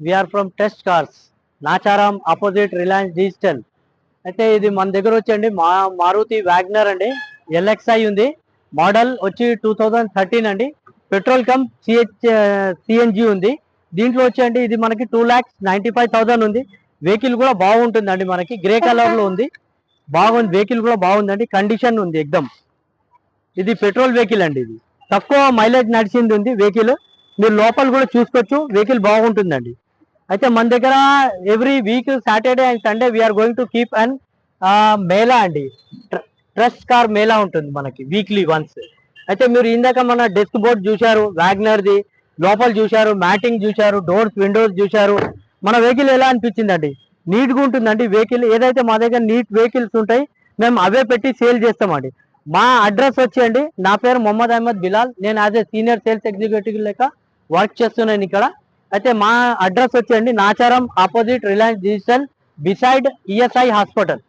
We are from test cars, Nacharam opposite Reliance Digital. అయితే ఇది మన దగ్గర వచ్చండి మారుతి వ్యాగ్నర్ అండి, ఎల్ఎక్స్ఐ ఉంది. మోడల్ వచ్చి 2013 అండి. పెట్రోల్ కమ్ సిఎన్జి ఉంది. దీంట్లో వచ్చండి ఇది మనకి 2,95,000 ఉంది. వెహికల్ కూడా బాగుంటుందండి, మనకి గ్రే కలర్ లో ఉంది. బాగుంది, వెహికల్ కూడా బాగుందండి, కండిషన్ ఉంది ఎక్దమ్. ఇది పెట్రోల్ వెహికల్ అండి, ఇది తక్కువ మైలేజ్ నడిచింది ఉంది వెహికల్. మీరు లోపల కూడా చూసుకోవచ్చు, వెహికల్ బాగుంటుందండి. అయితే మన దగ్గర every week Saturday and Sunday we are going to keep and mela అండి, ట్రస్ట్ కార్ మేళా ఉంటుంది మనకి వీక్లీ వన్స్. అయితే మీరు ఇందాక మన డెస్క్ బోర్డ్ చూశారు వ్యాగ్నర్ది, లోపల చూశారు, మ్యాటింగ్ చూశారు, డోర్స్ విండోస్ చూశారు. మన వెహికల్ ఎలా అనిపించిందండి? నీట్గా ఉంటుందండి వెహికల్. ఏదైతే మా దగ్గర నీట్ వెహికల్స్ ఉంటాయి మేము అవే పెట్టి సేల్ చేస్తామండి. మా అడ్రస్ వచ్చేయండి, నా పేరు మొహమ్మద్ అహ్మద్ బిలాల్, నేను as a senior sales executive లెక్క వర్క్ చేస్తున్నాను ఇక్కడ. అయితే మా అడ్రస్ వచ్చేయండి Nacharam opposite Reliance digital beside ESI hospital.